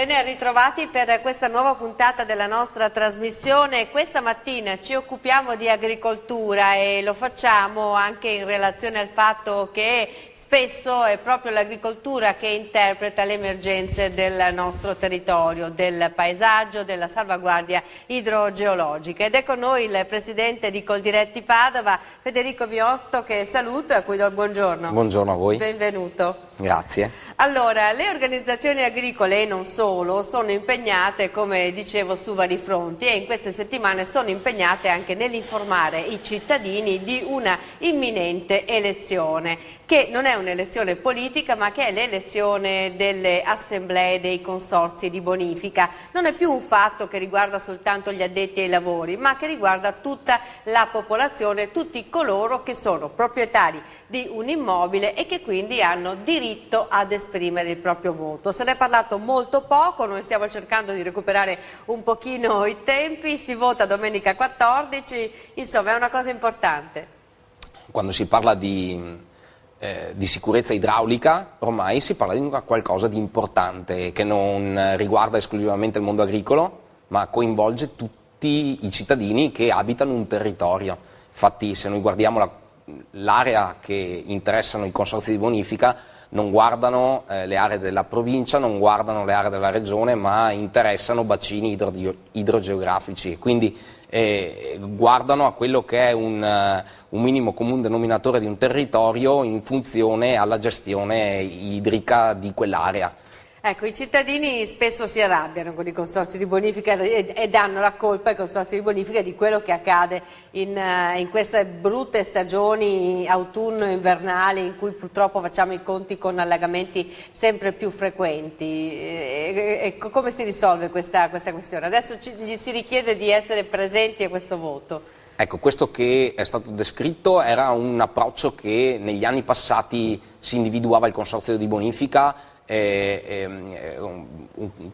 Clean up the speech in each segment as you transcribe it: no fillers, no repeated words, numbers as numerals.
Bene, ritrovati per questa nuova puntata della nostra trasmissione. Questa mattina ci occupiamo di agricoltura e lo facciamo anche in relazione al fatto che spesso è proprio l'agricoltura che interpreta le emergenze del nostro territorio, del paesaggio, della salvaguardia idrogeologica. Ed è con noi il presidente di Coldiretti Padova, Federico Miotto, che saluto e a cui do il buongiorno. Buongiorno a voi. Benvenuto. Grazie. Allora, le organizzazioni agricole e non solo sono impegnate, come dicevo, su vari fronti e in queste settimane sono impegnate anche nell'informare i cittadini di una imminente elezione, che non è un'elezione politica ma che è l'elezione delle assemblee dei consorzi di bonifica. Non è più un fatto che riguarda soltanto gli addetti ai lavori, ma che riguarda tutta la popolazione, tutti coloro che sono proprietari di un immobile e che quindi hanno diritto ad esprimere il proprio voto. Se ne è parlato molto poco, noi stiamo cercando di recuperare un pochino i tempi, si vota domenica 14, insomma è una cosa importante. Quando si parla di sicurezza idraulica ormai si parla di qualcosa di importante che non riguarda esclusivamente il mondo agricolo ma coinvolge tutti i cittadini che abitano un territorio. Infatti se noi guardiamo l'area che interessano i consorzi di bonifica non guardano le aree della provincia, non guardano le aree della regione, ma interessano bacini idrogeografici, quindi guardano a quello che è un minimo comune denominatore di un territorio in funzione alla gestione idrica di quell'area. Ecco, i cittadini spesso si arrabbiano con i consorzi di bonifica e danno la colpa ai consorzi di bonifica di quello che accade in queste brutte stagioni autunno-invernali in cui purtroppo facciamo i conti con allagamenti sempre più frequenti. Come si risolve questa questione? Adesso gli si richiede di essere presenti a questo voto. Ecco, questo che è stato descritto era un approccio che negli anni passati si individuava il consorzio di bonifica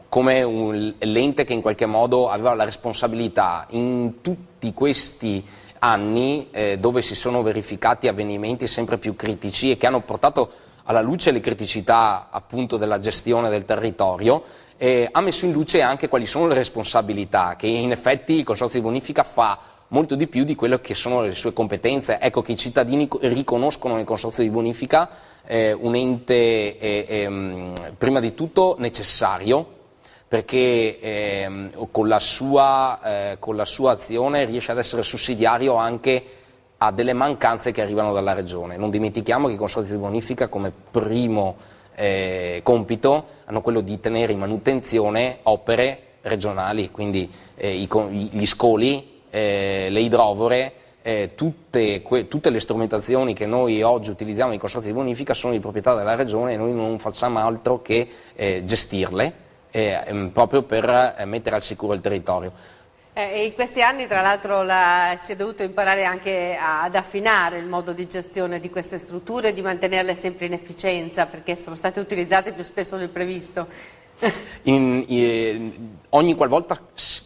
come l'ente che in qualche modo aveva la responsabilità in tutti questi anni dove si sono verificati avvenimenti sempre più critici e che hanno portato alla luce le criticità appunto della gestione del territorio, ha messo in luce anche quali sono le responsabilità che in effetti il consorzio di bonifica fa molto di più di quello che sono le sue competenze. Ecco che i cittadini riconoscono nel consorzio di bonifica un ente prima di tutto necessario, perché con la sua azione riesce ad essere sussidiario anche a delle mancanze che arrivano dalla regione. Non dimentichiamo che i consorzi di bonifica come primo compito hanno quello di tenere in manutenzione opere regionali, quindi gli scoli, le idrovore, tutte le strumentazioni che noi oggi utilizziamo nei consorzi di bonifica sono di proprietà della regione e noi non facciamo altro che gestirle proprio per mettere al sicuro il territorio. In questi anni tra l'altro si è dovuto imparare anche ad affinare il modo di gestione di queste strutture e di mantenerle sempre in efficienza perché sono state utilizzate più spesso del previsto. Ogni qualvolta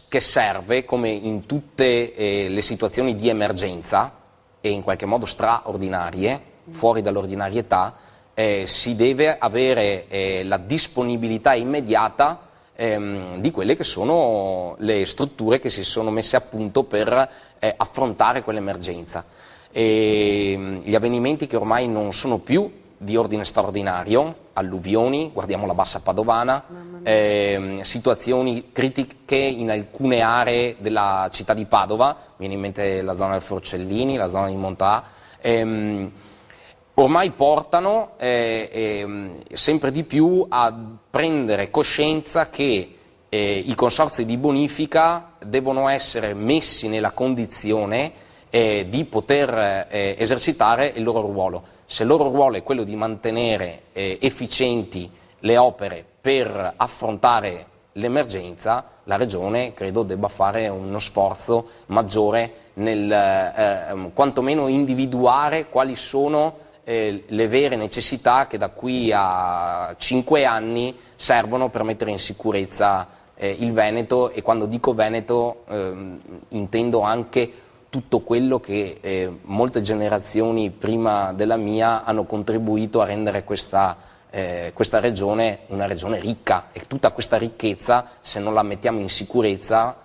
che serve, come in tutte le situazioni di emergenza e in qualche modo straordinarie, fuori dall'ordinarietà, si deve avere la disponibilità immediata di quelle che sono le strutture che si sono messe a punto per affrontare quell'emergenza. Gli avvenimenti che ormai non sono più di ordine straordinario, alluvioni, guardiamo la bassa padovana, situazioni critiche in alcune aree della città di Padova, viene in mente la zona del Forcellini, la zona di Montà, ormai portano sempre di più a prendere coscienza che i consorzi di bonifica devono essere messi nella condizione di poter esercitare il loro ruolo. Se il loro ruolo è quello di mantenere efficienti le opere per affrontare l'emergenza, la Regione credo debba fare uno sforzo maggiore nel quantomeno individuare quali sono le vere necessità che da qui a 5 anni servono per mettere in sicurezza il Veneto, e quando dico Veneto intendo anche tutto quello che molte generazioni prima della mia hanno contribuito a rendere questa questa regione una regione ricca, e tutta questa ricchezza, se non la mettiamo in sicurezza,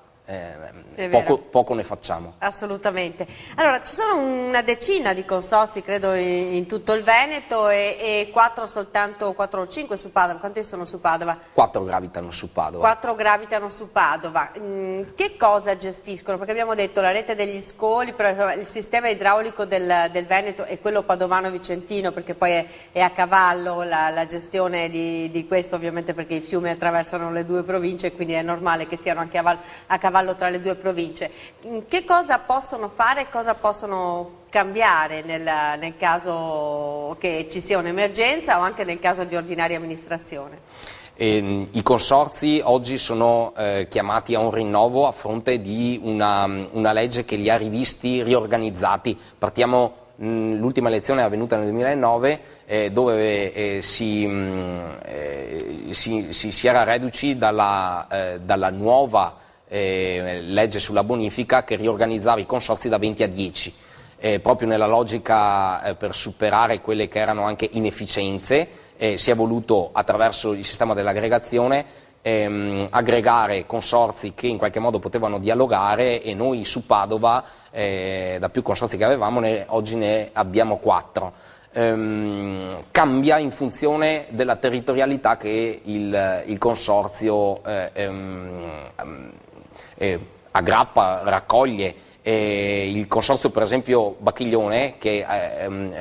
poco ne facciamo. Assolutamente. Allora, ci sono una decina di consorzi, credo, in tutto il Veneto e 4 o 5 su Padova. Quanti sono su Padova? 4 gravitano su Padova. 4 gravitano su Padova. Che cosa gestiscono? Perché abbiamo detto la rete degli scoli, però il sistema idraulico del Veneto è quello padovano-vicentino, perché poi è a cavallo la gestione di questo, ovviamente perché i fiumi attraversano le due province, quindi è normale che siano anche a cavallo tra le due province. Che cosa possono fare, cosa possono cambiare nel caso che ci sia un'emergenza o anche nel caso di ordinaria amministrazione? I consorzi oggi sono chiamati a un rinnovo a fronte di una legge che li ha riorganizzati. Partiamo, l'ultima elezione è avvenuta nel 2009, dove si era reduci dalla nuova legge sulla bonifica che riorganizzava i consorzi da 20 a 10, proprio nella logica per superare quelle che erano anche inefficienze. Si è voluto, attraverso il sistema dell'aggregazione, aggregare consorzi che in qualche modo potevano dialogare, e noi su Padova, da più consorzi che avevamo, oggi ne abbiamo 4. Cambia in funzione della territorialità che il consorzio aggrappa, raccoglie. Il consorzio, per esempio Bacchiglione, che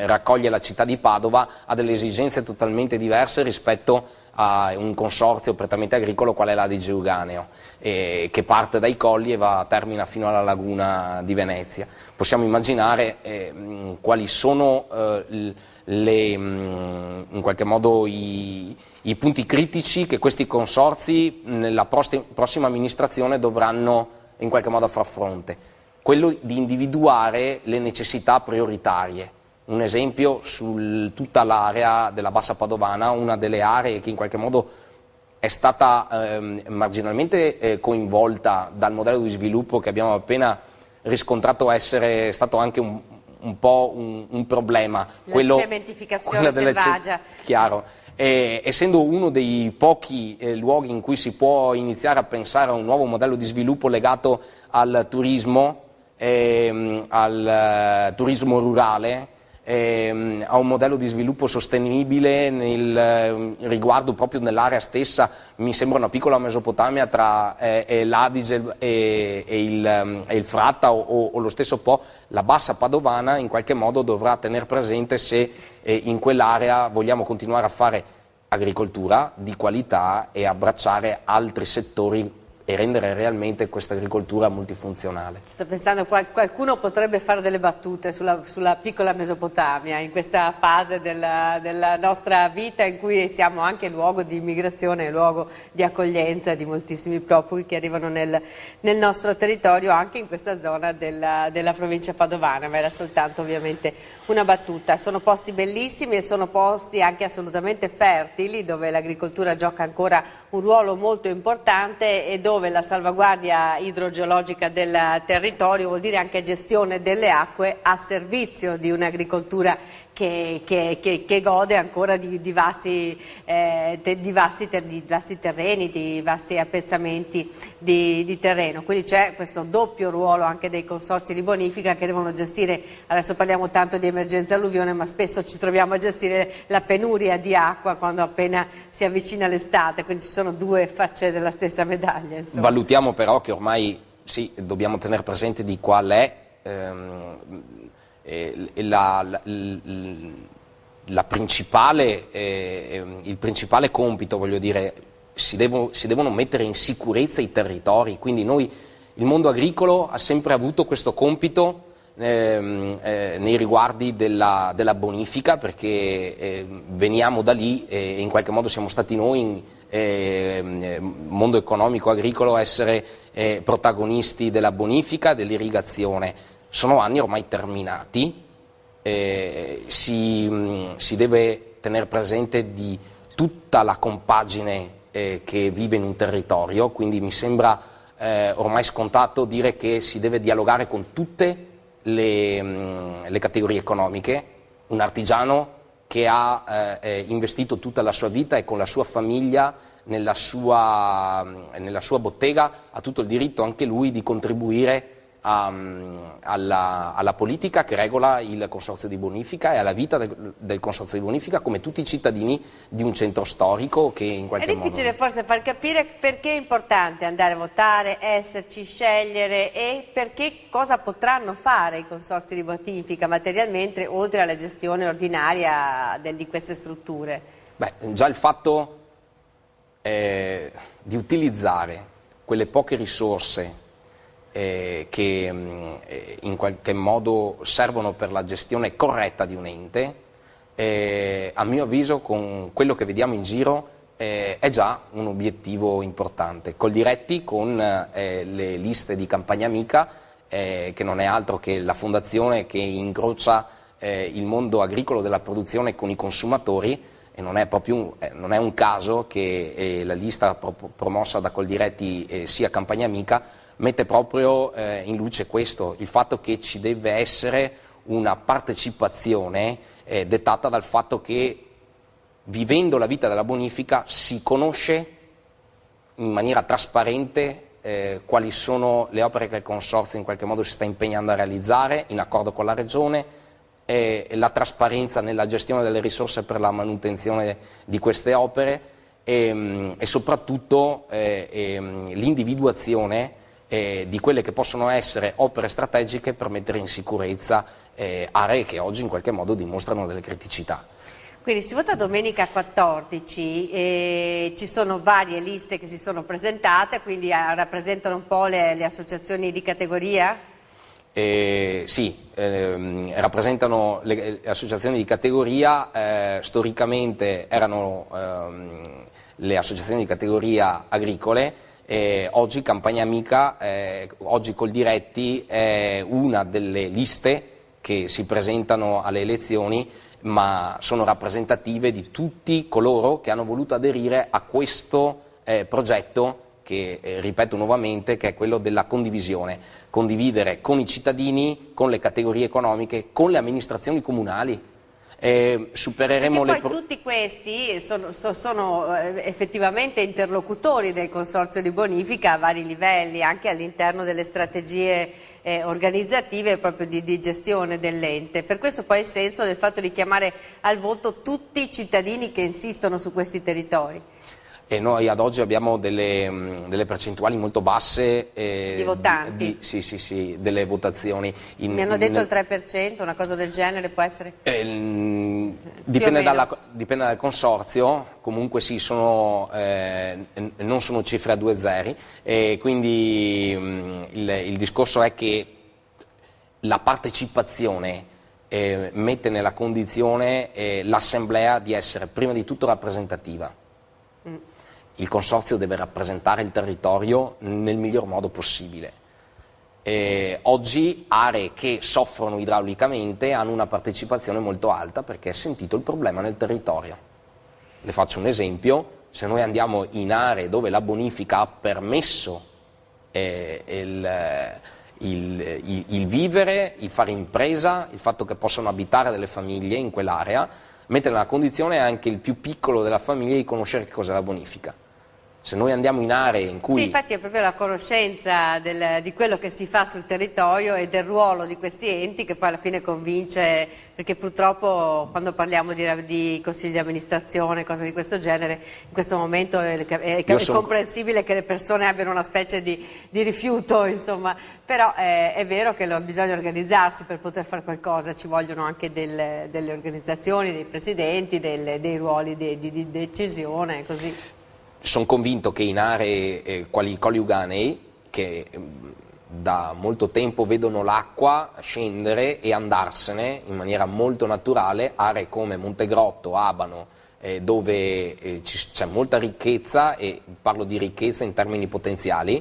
raccoglie la città di Padova, ha delle esigenze totalmente diverse rispetto a un consorzio prettamente agricolo qual è l'Adige Euganeo, che parte dai colli e termina fino alla laguna di Venezia. Possiamo immaginare quali sono in qualche modo i punti critici che questi consorzi nella prossima amministrazione dovranno in qualche modo far fronte. Quello di individuare le necessità prioritarie. Un esempio su tutta l'area della Bassa Padovana, una delle aree che in qualche modo è stata marginalmente coinvolta dal modello di sviluppo che abbiamo appena riscontrato essere stato anche un po' un problema. La cementificazione selvaggia. Chiaro. Essendo uno dei pochi luoghi in cui si può iniziare a pensare a un nuovo modello di sviluppo legato al turismo rurale, a un modello di sviluppo sostenibile riguardo proprio nell'area stessa, mi sembra una piccola Mesopotamia tra l'Adige e il Fratta o lo stesso Po. La Bassa Padovana in qualche modo dovrà tener presente se in quell'area vogliamo continuare a fare agricoltura di qualità e abbracciare altri settori e rendere realmente questa agricoltura multifunzionale. Sto pensando, qualcuno potrebbe fare delle battute sulla piccola Mesopotamia in questa fase della nostra vita in cui siamo anche luogo di immigrazione, luogo di accoglienza di moltissimi profughi che arrivano nel nostro territorio, anche in questa zona della provincia padovana, ma era soltanto ovviamente una battuta. Sono posti bellissimi e sono posti anche assolutamente fertili, dove l'agricoltura gioca ancora un ruolo molto importante e dove la salvaguardia idrogeologica del territorio vuol dire anche gestione delle acque a servizio di un'agricoltura che gode ancora di vasti terreni, di vasti appezzamenti di terreno. Quindi c'è questo doppio ruolo anche dei consorzi di bonifica che devono gestire, adesso parliamo tanto di emergenza alluvione, ma spesso ci troviamo a gestire la penuria di acqua quando appena si avvicina l'estate, quindi ci sono due facce della stessa medaglia. Insomma. Valutiamo però che ormai sì, dobbiamo tenere presente di qual è il principale compito, voglio dire, si devono mettere in sicurezza i territori, quindi il mondo agricolo ha sempre avuto questo compito nei riguardi della bonifica, perché veniamo da lì e in qualche modo siamo stati noi mondo economico agricolo a essere protagonisti della bonifica, dell'irrigazione. Sono anni ormai terminati, si deve tenere presente di tutta la compagine che vive in un territorio, quindi mi sembra ormai scontato dire che si deve dialogare con tutte le categorie economiche. Un artigiano che ha investito tutta la sua vita e con la sua famiglia nella sua bottega ha tutto il diritto anche lui di contribuire alla politica che regola il consorzio di bonifica e alla vita del consorzio di bonifica, come tutti i cittadini di un centro storico che in qualche modo... È difficile forse far capire perché è importante andare a votare, esserci, scegliere e perché cosa potranno fare i consorzi di bonifica materialmente oltre alla gestione ordinaria di queste strutture. Beh, già il fatto di utilizzare quelle poche risorse che in qualche modo servono per la gestione corretta di un ente, a mio avviso con quello che vediamo in giro è già un obiettivo importante. Coldiretti con le liste di Campagna Amica, che non è altro che la fondazione che incrocia il mondo agricolo della produzione con i consumatori, e non è un caso che la lista promossa da Coldiretti sia Campagna Amica, mette proprio in luce questo, il fatto che ci deve essere una partecipazione dettata dal fatto che vivendo la vita della bonifica si conosce in maniera trasparente quali sono le opere che il consorzio in qualche modo si sta impegnando a realizzare in accordo con la Regione, la trasparenza nella gestione delle risorse per la manutenzione di queste opere e soprattutto l'individuazione di quelle che possono essere opere strategiche per mettere in sicurezza aree che oggi in qualche modo dimostrano delle criticità. Quindi si vota domenica 14 e ci sono varie liste che si sono presentate, quindi rappresentano un po' le associazioni di categoria? Sì, rappresentano le associazioni di categoria, storicamente erano le associazioni di categoria agricole. Oggi Campagna Amica, oggi Coldiretti è una delle liste che si presentano alle elezioni, ma sono rappresentative di tutti coloro che hanno voluto aderire a questo progetto che, ripeto nuovamente, che è quello della condivisione, condividere con i cittadini, con le categorie economiche, con le amministrazioni comunali. Supereremo Perché poi tutti questi sono effettivamente interlocutori del consorzio di bonifica a vari livelli, anche all'interno delle strategie organizzative proprio di gestione dell'ente. Per questo poi il senso del fatto di chiamare al voto tutti i cittadini che insistono su questi territori. E noi ad oggi abbiamo delle percentuali molto basse di votanti? Sì, delle votazioni. Mi hanno detto il 3%, una cosa del genere può essere? Dipende dal consorzio, comunque sì, non sono cifre a due zeri, e quindi il discorso è che la partecipazione mette nella condizione l'assemblea di essere prima di tutto rappresentativa. Il consorzio deve rappresentare il territorio nel miglior modo possibile. Oggi aree che soffrono idraulicamente hanno una partecipazione molto alta perché è sentito il problema nel territorio. Le faccio un esempio: se noi andiamo in aree dove la bonifica ha permesso il vivere, il fare impresa, il fatto che possano abitare delle famiglie in quell'area, mette nella condizione anche il più piccolo della famiglia di conoscere che cos'è la bonifica. Se noi andiamo in aree in cui... Sì, infatti è proprio la conoscenza di quello che si fa sul territorio e del ruolo di questi enti che poi alla fine convince, perché purtroppo quando parliamo di consigli di amministrazione, cose di questo genere, in questo momento è comprensibile che le persone abbiano una specie di rifiuto, insomma, però è vero che bisogna organizzarsi per poter fare qualcosa, ci vogliono anche delle organizzazioni, dei presidenti, dei ruoli di decisione, così. Sono convinto che in aree quali i Colli Euganei, che da molto tempo vedono l'acqua scendere e andarsene in maniera molto naturale, aree come Montegrotto, Abano, dove c'è molta ricchezza, e parlo di ricchezza in termini potenziali,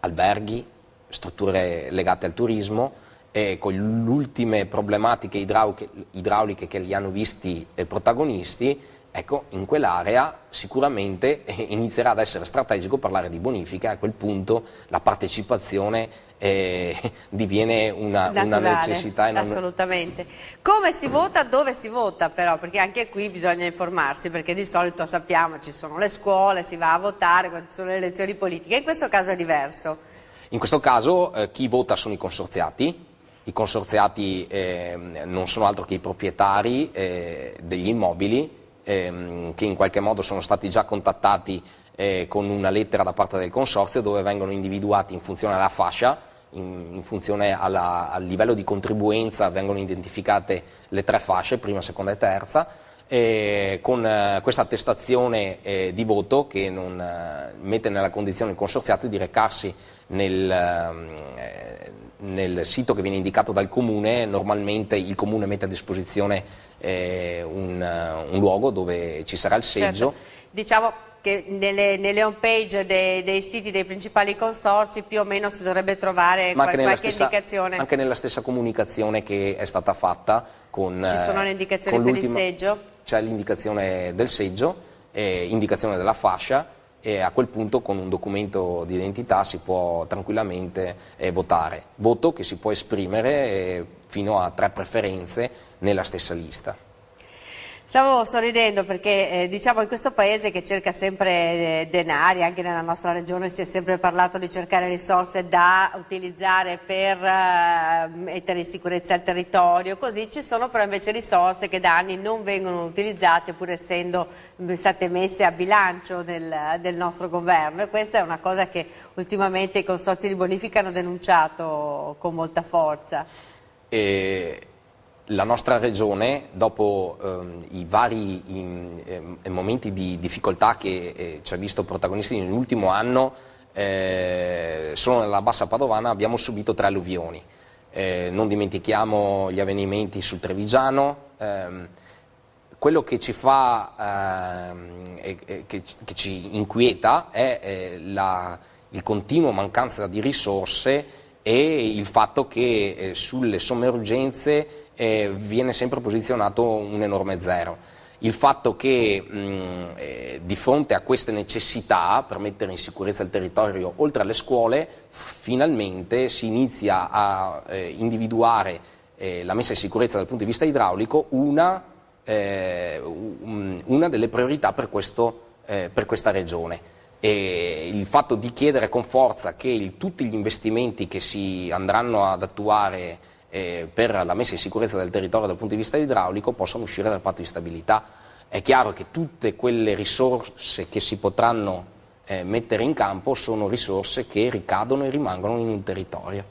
alberghi, strutture legate al turismo, con le ultime problematiche idrauliche che li hanno visti protagonisti, ecco, in quell'area sicuramente inizierà ad essere strategico parlare di bonifica, a quel punto la partecipazione diviene una necessità. Assolutamente. Come si vota, dove si vota però, perché anche qui bisogna informarsi, perché di solito sappiamo ci sono le scuole, si va a votare quando ci sono le elezioni politiche, in questo caso è diverso. In questo caso chi vota sono i consorziati non sono altro che i proprietari degli immobili che in qualche modo sono stati già contattati con una lettera da parte del consorzio dove vengono individuati in funzione alla fascia, in funzione al livello di contribuenza vengono identificate le 3 fasce, prima, seconda e terza, con questa attestazione di voto che non mette nella condizione il consorziato di recarsi nel sito che viene indicato dal comune. Normalmente il comune mette a disposizione un luogo dove ci sarà il seggio. Certo. Diciamo che nelle home page dei siti dei principali consorzi più o meno si dovrebbe trovare qualche indicazione. Anche nella stessa comunicazione che è stata fatta con... Ci sono le indicazioni per il seggio? C'è l'indicazione del seggio, indicazione della fascia, e a quel punto con un documento di identità si può tranquillamente votare. Voto che si può esprimere fino a 3 preferenze nella stessa lista. Stavo sorridendo perché diciamo in questo paese che cerca sempre denari, anche nella nostra regione si è sempre parlato di cercare risorse da utilizzare per mettere in sicurezza il territorio, così ci sono però invece risorse che da anni non vengono utilizzate pur essendo state messe a bilancio del nostro governo, e questa è una cosa che ultimamente i consorzi di bonifica hanno denunciato con molta forza. La nostra regione, dopo i vari momenti di difficoltà che ci ha visto protagonisti nell'ultimo anno, solo nella Bassa Padovana abbiamo subito 3 alluvioni. Non dimentichiamo gli avvenimenti sul Trevigiano. Quello che ci fa, che ci inquieta è il continuo mancanza di risorse e il fatto che sulle somme urgenze viene sempre posizionato un enorme zero. Il fatto che di fronte a queste necessità per mettere in sicurezza il territorio, oltre alle scuole, finalmente si inizia a individuare la messa in sicurezza dal punto di vista idraulico una delle priorità per questa regione. E il fatto di chiedere con forza che tutti gli investimenti che si andranno ad attuare per la messa in sicurezza del territorio dal punto di vista idraulico possano uscire dal patto di stabilità. È chiaro che tutte quelle risorse che si potranno mettere in campo sono risorse che ricadono e rimangono in un territorio.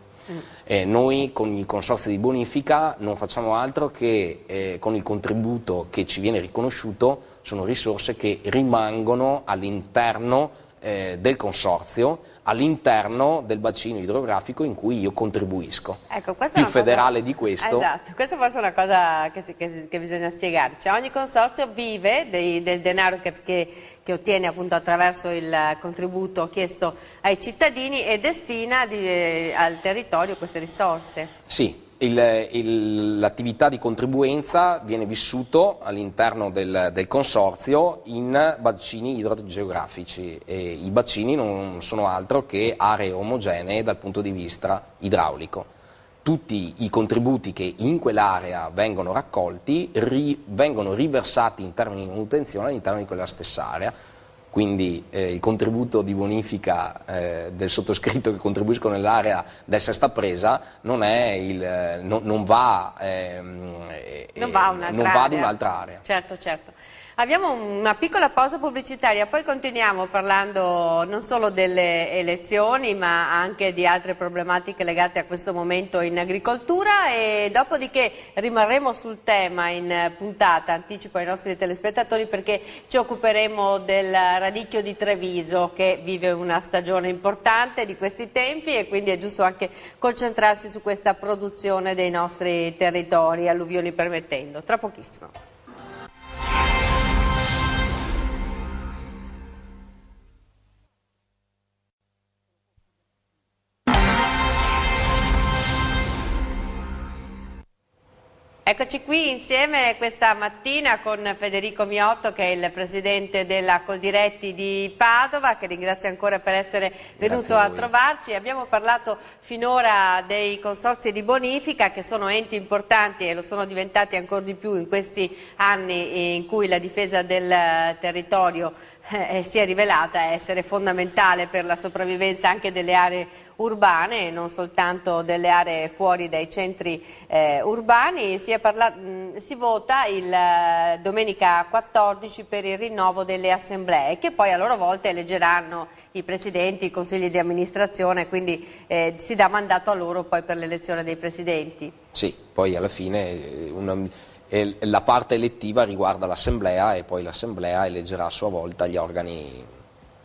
Noi con i consorzi di bonifica non facciamo altro che con il contributo che ci viene riconosciuto, sono risorse che rimangono all'interno del consorzio, all'interno del bacino idrografico in cui io contribuisco. Ecco, più federale di questo. Esatto, questa forse è una cosa che bisogna spiegare. Cioè, ogni consorzio vive del denaro che ottiene appunto attraverso il contributo chiesto ai cittadini e destina al territorio queste risorse. Sì. L'attività di contribuenza viene vissuto all'interno del consorzio in bacini idrogeografici e i bacini non sono altro che aree omogenee dal punto di vista idraulico. Tutti i contributi che in quell'area vengono raccolti vengono riversati in termini di manutenzione all'interno di quella stessa area. Quindi il contributo di bonifica del sottoscritto che contribuisco nell'area del Sesta Presa non va ad un'altra area. Certo, certo. Abbiamo una piccola pausa pubblicitaria, poi continuiamo parlando non solo delle elezioni ma anche di altre problematiche legate a questo momento in agricoltura, e dopodiché rimarremo sul tema in puntata, anticipo ai nostri telespettatori, perché ci occuperemo del radicchio di Treviso che vive una stagione importante di questi tempi e quindi è giusto anche concentrarsi su questa produzione dei nostri territori, alluvioni permettendo. Tra pochissimo. Eccoci qui insieme questa mattina con Federico Miotto, che è il presidente della Coldiretti di Padova, che ringrazio ancora per essere venuto a trovarci. Abbiamo parlato finora dei consorzi di bonifica, che sono enti importanti e lo sono diventati ancora di più in questi anni in cui la difesa del territorio si è rivelata essere fondamentale per la sopravvivenza anche delle aree urbane e non soltanto delle aree fuori dai centri urbani. Si vota domenica 14 per il rinnovo delle assemblee, che poi a loro volta eleggeranno i presidenti, i consigli di amministrazione, quindi si dà mandato a loro poi per l'elezione dei presidenti. Sì, poi alla fine la parte elettiva riguarda l'assemblea e poi l'assemblea eleggerà a sua volta gli organi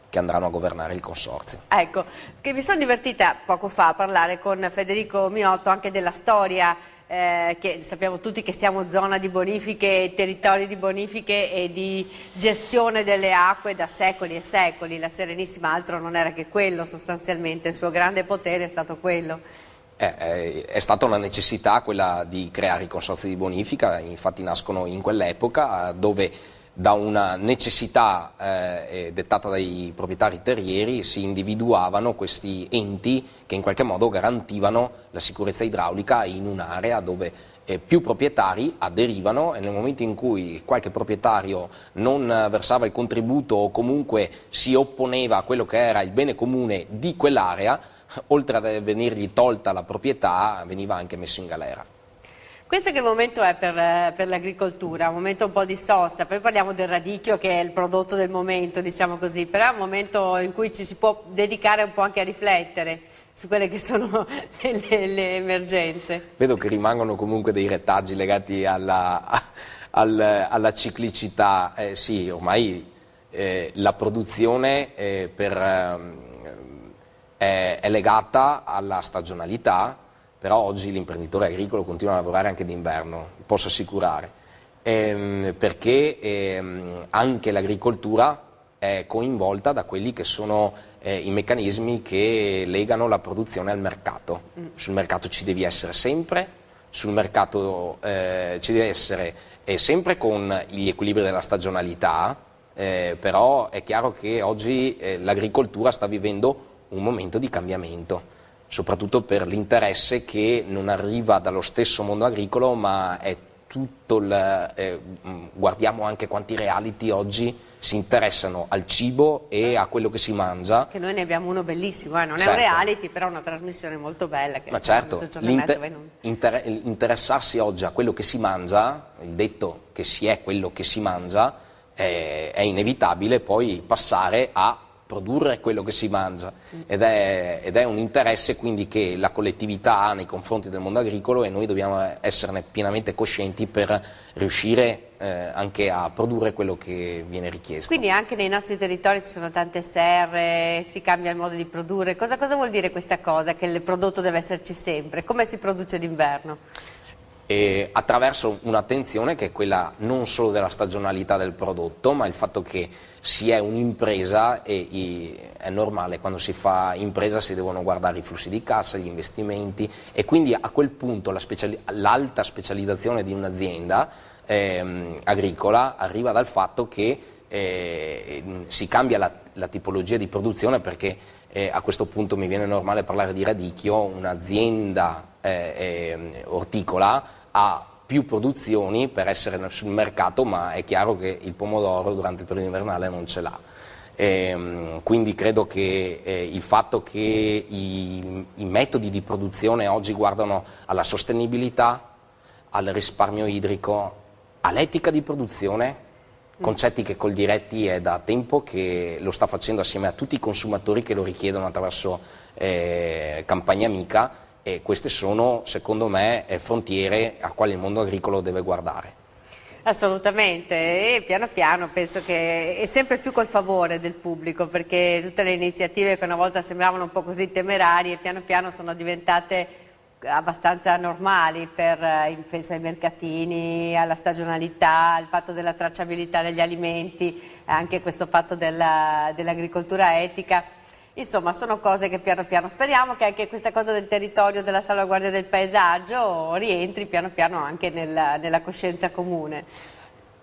che andranno a governare il consorzio. Ecco, che mi sono divertita poco fa a parlare con Federico Miotto anche della storia, che sappiamo tutti che siamo zona di bonifiche, territori di bonifiche e di gestione delle acque da secoli e secoli. La Serenissima altro non era che quello sostanzialmente, il suo grande potere è stato quello. È stata una necessità quella di creare i consorzi di bonifica, infatti nascono in quell'epoca dove da una necessità dettata dai proprietari terrieri si individuavano questi enti che in qualche modo garantivano la sicurezza idraulica in un'area dove più proprietari aderivano, e nel momento in cui qualche proprietario non versava il contributo o comunque si opponeva a quello che era il bene comune di quell'area, oltre a venirgli tolta la proprietà, veniva anche messo in galera. Questo che momento è per l'agricoltura? Un momento un po' di sosta, poi parliamo del radicchio che è il prodotto del momento, diciamo così, però è un momento in cui ci si può dedicare un po' anche a riflettere su quelle che sono le emergenze. Vedo che rimangono comunque dei retaggi legati alla ciclicità. Sì, ormai la produzione è legata alla stagionalità, però oggi l'imprenditore agricolo continua a lavorare anche d'inverno, posso assicurare, perché anche l'agricoltura è coinvolta da quelli che sono i meccanismi che legano la produzione al mercato. Sul mercato ci devi essere sempre, sul mercato ci devi essere sempre con gli equilibri della stagionalità, però è chiaro che oggi l'agricoltura sta vivendo un momento di cambiamento, soprattutto per l'interesse che non arriva dallo stesso mondo agricolo, ma è tutto guardiamo anche quanti reality oggi si interessano al cibo e a quello che si mangia. Che noi ne abbiamo uno bellissimo, non certo. È un reality, però è una trasmissione molto bella. Che ma certo, interessarsi oggi a quello che si mangia, il detto che si è quello che si mangia, è inevitabile poi passare a produrre quello che si mangia, ed è un interesse quindi che la collettività ha nei confronti del mondo agricolo, e noi dobbiamo esserne pienamente coscienti per riuscire anche a produrre quello che viene richiesto. Quindi anche nei nostri territori ci sono tante serre, si cambia il modo di produrre. Cosa vuol dire questa cosa, che il prodotto deve esserci sempre? Come si produce d'inverno? Attraverso un'attenzione che è quella non solo della stagionalità del prodotto, ma il fatto che si è un'impresa, e è normale, quando si fa impresa si devono guardare i flussi di cassa, gli investimenti, e quindi a quel punto l'alta specializzazione di un'azienda agricola arriva dal fatto che si cambia la tipologia di produzione, perché a questo punto mi viene normale parlare di radicchio. Un'azienda orticola ha più produzioni per essere sul mercato, ma è chiaro che il pomodoro durante il periodo invernale non ce l'ha. Quindi credo che il fatto che i metodi di produzione oggi guardano alla sostenibilità, al risparmio idrico, all'etica di produzione, concetti che Coldiretti è da tempo che lo sta facendo assieme a tutti i consumatori che lo richiedono attraverso Campagna Amica, e queste sono, secondo me, frontiere a quali il mondo agricolo deve guardare. Assolutamente, e piano piano penso che è sempre più col favore del pubblico, perché tutte le iniziative che una volta sembravano un po' così temerarie piano piano sono diventate abbastanza normali, penso ai mercatini, alla stagionalità, al fatto della tracciabilità degli alimenti, anche questo fatto dell'agricoltura etica. Insomma, sono cose che piano piano speriamo che anche questa cosa del territorio, della salvaguardia del paesaggio rientri piano piano anche nella coscienza comune.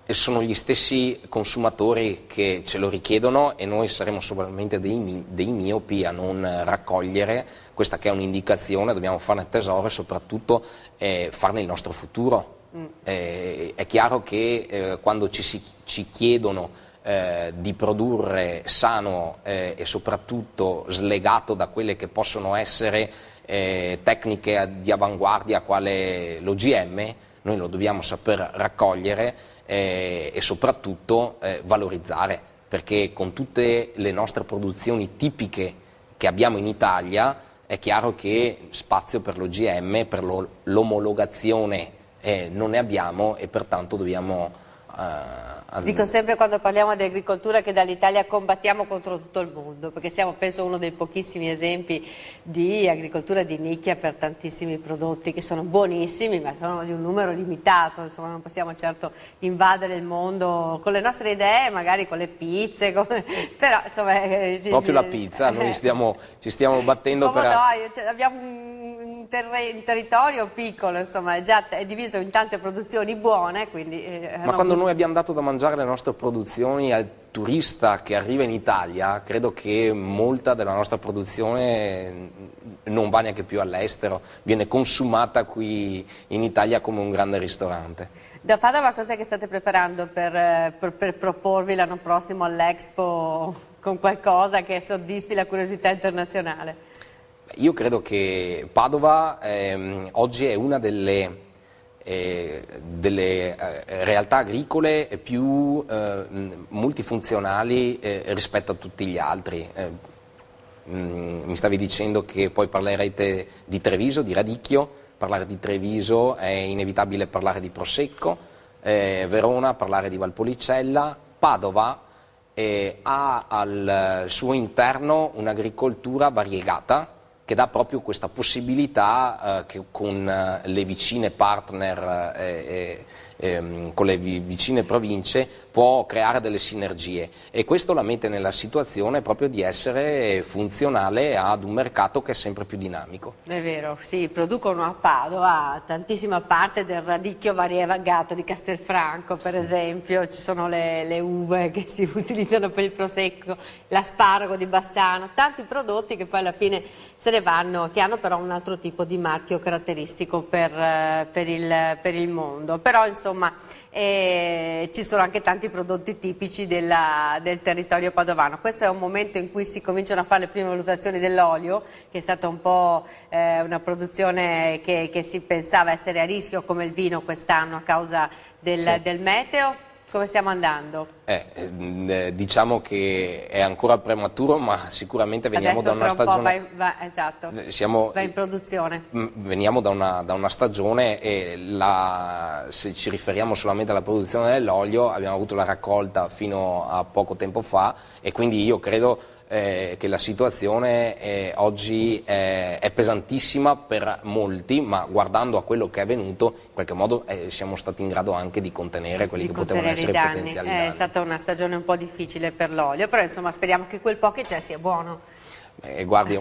E sono gli stessi consumatori che ce lo richiedono e noi saremo solamente dei miopi a non raccogliere questa che è un'indicazione, dobbiamo farne tesoro e soprattutto farne il nostro futuro. È chiaro che quando ci chiedono di produrre sano e soprattutto slegato da quelle che possono essere tecniche di avanguardia quale l'OGM, noi lo dobbiamo saper raccogliere e soprattutto valorizzare, perché con tutte le nostre produzioni tipiche che abbiamo in Italia è chiaro che spazio per l'OGM, per l'omologazione non ne abbiamo e pertanto dobbiamo... Dico sempre quando parliamo di agricoltura che dall'Italia combattiamo contro tutto il mondo, perché siamo penso uno dei pochissimi esempi di agricoltura di nicchia per tantissimi prodotti che sono buonissimi ma sono di un numero limitato, insomma non possiamo certo invadere il mondo con le nostre idee, magari con le pizze, però insomma... Proprio la pizza, noi ci stiamo battendo per... Cioè, abbiamo un territorio piccolo, insomma è diviso in tante produzioni buone, quindi... Ma quando noi abbiamo dato da mangiare le nostre produzioni al turista che arriva in Italia, credo che molta della nostra produzione non va neanche più all'estero, viene consumata qui in Italia come un grande ristorante. Da Padova cos'è che state preparando per proporvi l'anno prossimo all'Expo con qualcosa che soddisfi la curiosità internazionale? Io credo che Padova oggi è una delle realtà agricole più multifunzionali rispetto a tutti gli altri. Mi stavi dicendo che poi parlerete di Treviso, di radicchio, parlare di Treviso è inevitabile parlare di Prosecco, Verona parlare di Valpolicella, Padova ha al suo interno un'agricoltura variegata che dà proprio questa possibilità che con le vicine partner, con le vicine province, può creare delle sinergie e questo la mette nella situazione proprio di essere funzionale ad un mercato che è sempre più dinamico. È vero, sì, producono a Padova tantissima parte del radicchio variegato di Castelfranco, per esempio, ci sono le uve che si utilizzano per il prosecco, l'asparago di Bassano, tanti prodotti che poi alla fine se ne vanno, che hanno però un altro tipo di marchio caratteristico per il mondo. Però insomma ci sono anche tanti prodotti tipici del territorio padovano. Questo è un momento in cui si cominciano a fare le prime valutazioni dell'olio, che è stata un po' una produzione che si pensava essere a rischio come il vino quest'anno a causa del meteo. Come stiamo andando? Diciamo che è ancora prematuro, ma sicuramente veniamo adesso da una stagione... Esatto, va in produzione. Veniamo da una stagione e se ci riferiamo solamente alla produzione dell'olio abbiamo avuto la raccolta fino a poco tempo fa e quindi io credo che la situazione oggi è pesantissima per molti, ma guardando a quello che è avvenuto in qualche modo siamo stati in grado anche di contenere quelli che potevano essere i potenziali danni. È stata una stagione un po' difficile per l'olio, però insomma speriamo che quel po' che c'è sia buono. Guardi,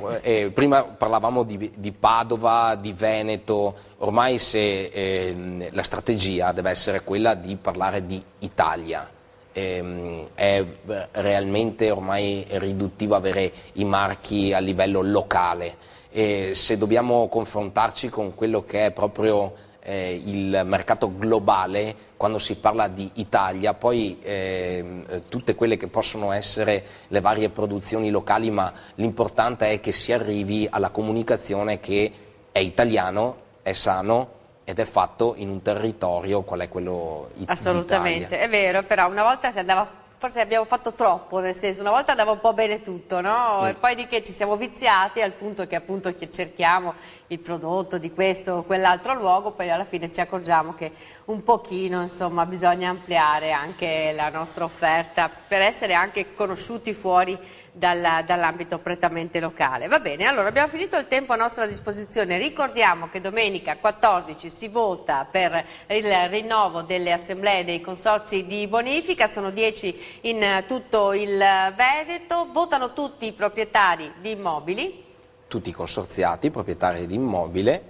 prima parlavamo di Padova, di Veneto, ormai la strategia deve essere quella di parlare di Italia. È realmente ormai riduttivo avere i marchi a livello locale e se dobbiamo confrontarci con quello che è proprio il mercato globale, quando si parla di Italia, poi tutte quelle che possono essere le varie produzioni locali, ma l'importante è che si arrivi alla comunicazione che è italiano, è sano ed è fatto in un territorio qual è quello italiano. Assolutamente, è vero, però una volta si andava, forse abbiamo fatto troppo, nel senso una volta andava un po' bene tutto, no? E poi di che ci siamo viziati al punto che appunto cerchiamo il prodotto di questo o quell'altro luogo, poi alla fine ci accorgiamo che un pochino insomma bisogna ampliare anche la nostra offerta per essere anche conosciuti fuori dall'ambito prettamente locale. Va bene, allora abbiamo finito il tempo a nostra disposizione. Ricordiamo che domenica 14 si vota per il rinnovo delle assemblee dei consorzi di bonifica, sono 10 in tutto il Veneto, votano tutti i proprietari di immobili. Tutti i consorziati, proprietari di immobile.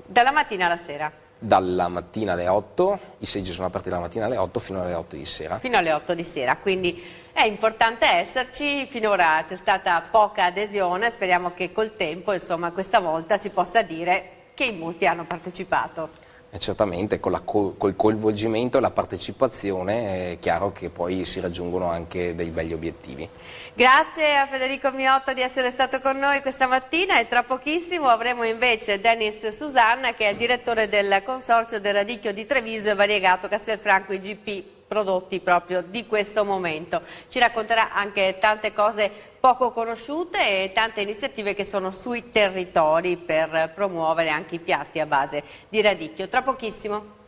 Dalla mattina alla sera. Dalla mattina alle 8, i seggi sono aperti dalla mattina alle 8 fino alle 8 di sera. Fino alle 8 di sera, quindi è importante esserci, finora c'è stata poca adesione, speriamo che col tempo, insomma, questa volta si possa dire che in molti hanno partecipato. E certamente col coinvolgimento e la partecipazione è chiaro che poi si raggiungono anche dei begli obiettivi. Grazie a Federico Miotto di essere stato con noi questa mattina e tra pochissimo avremo invece Dennis Susanna che è il direttore del Consorzio del Radicchio di Treviso e Variegato Castelfranco IGP, prodotti proprio di questo momento. Ci racconterà anche tante cose poco conosciute e tante iniziative che sono sui territori per promuovere anche i piatti a base di radicchio. Tra pochissimo.